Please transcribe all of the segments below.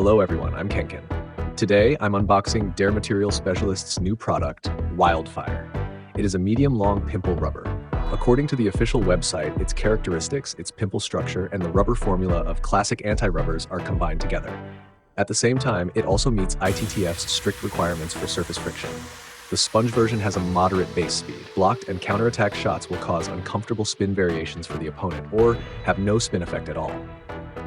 Hello everyone, I'm KenKen. Today, I'm unboxing der-materialspezialist's new product, Wildfire. It is a medium-long pimple rubber. According to the official website, its characteristics, its pimple structure, and the rubber formula of classic anti-rubbers are combined together. At the same time, it also meets ITTF's strict requirements for surface friction. The sponge version has a moderate base speed. Blocked and counterattack shots will cause uncomfortable spin variations for the opponent, or have no spin effect at all.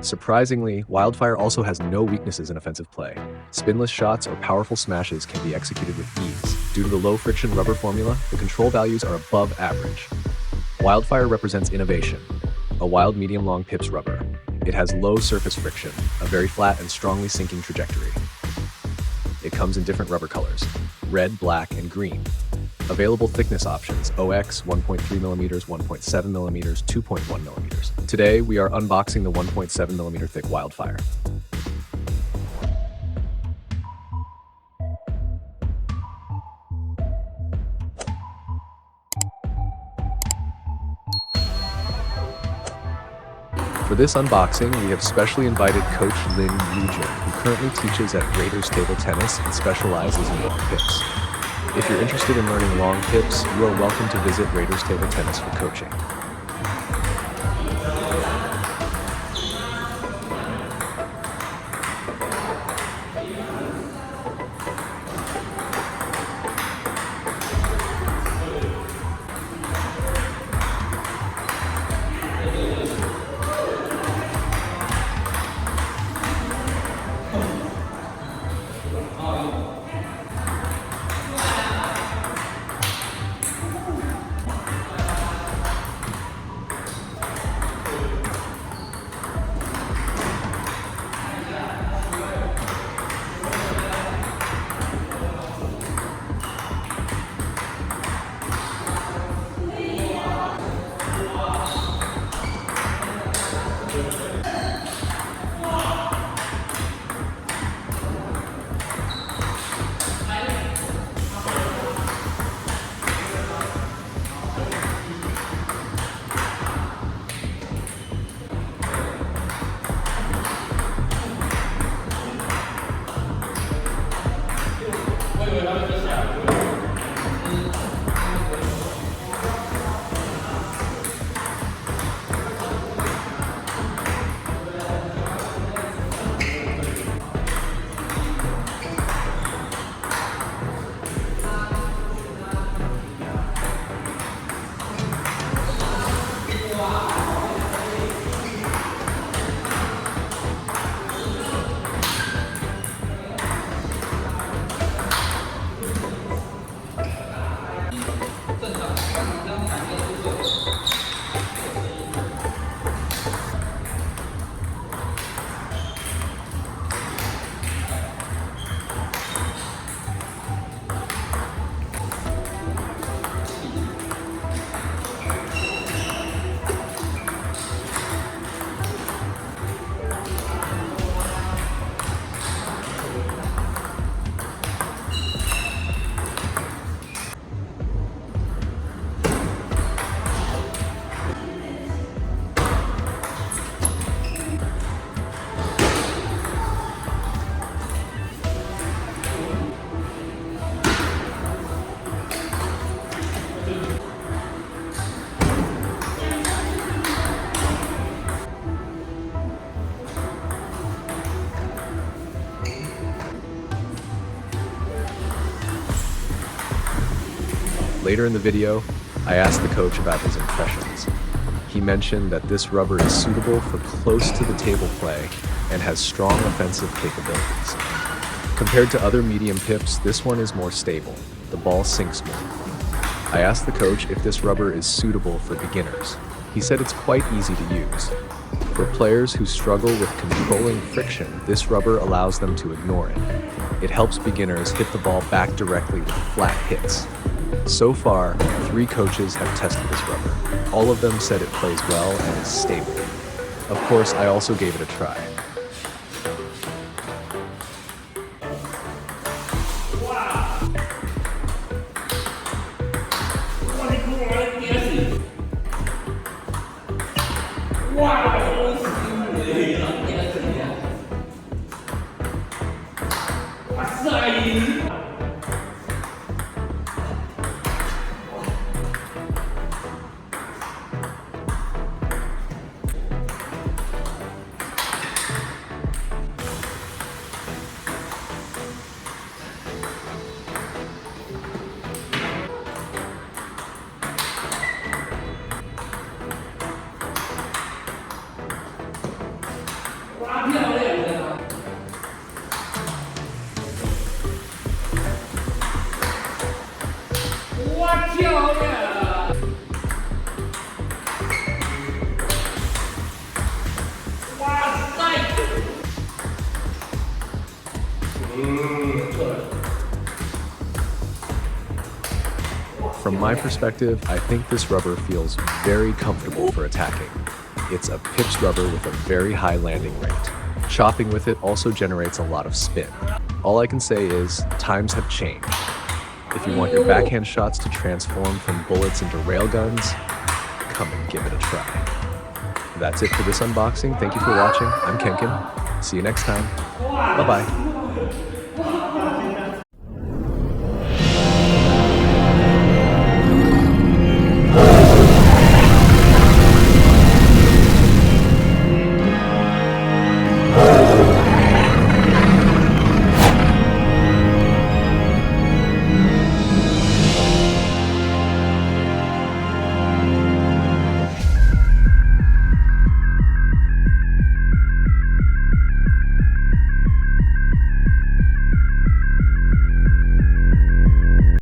Surprisingly, Wildfire also has no weaknesses in offensive play. Spinless shots or powerful smashes can be executed with ease. Due to the low-friction rubber formula, the control values are above average. Wildfire represents innovation, a wild medium-long pips rubber. It has low surface friction, a very flat and strongly sinking trajectory. It comes in different rubber colors, red, black, and green. Available thickness options, OX, 1.3mm, 1.7mm, 2.1mm. Today, we are unboxing the 1.7mm thick Wildfire. For this unboxing, we have specially invited Coach Lynn, who currently teaches at Raiders Table Tennis and specializes in long pips. If you're interested in learning long pips, you are welcome to visit Raiders Table Tennis for coaching. Later in the video, I asked the coach about his impressions. He mentioned that this rubber is suitable for close to the table play and has strong offensive capabilities. Compared to other medium pips, this one is more stable. The ball sinks more. I asked the coach if this rubber is suitable for beginners. He said it's quite easy to use. For players who struggle with controlling friction, this rubber allows them to ignore it. It helps beginners hit the ball back directly with flat hits. So far, 3 coaches have tested this rubber. All of them said it plays well and is stable. Of course, I also gave it a try. Wow! 漂亮！哇塞！From my perspective, I think this rubber feels very comfortable for attacking. It's a pitched rubber with a very high landing rate. Chopping with it also generates a lot of spin. All I can say is, times have changed. If you want your backhand shots to transform from bullets into railguns, come and give it a try. That's it for this unboxing. Thank you for watching. I'm KenKen. See you next time. Bye-bye.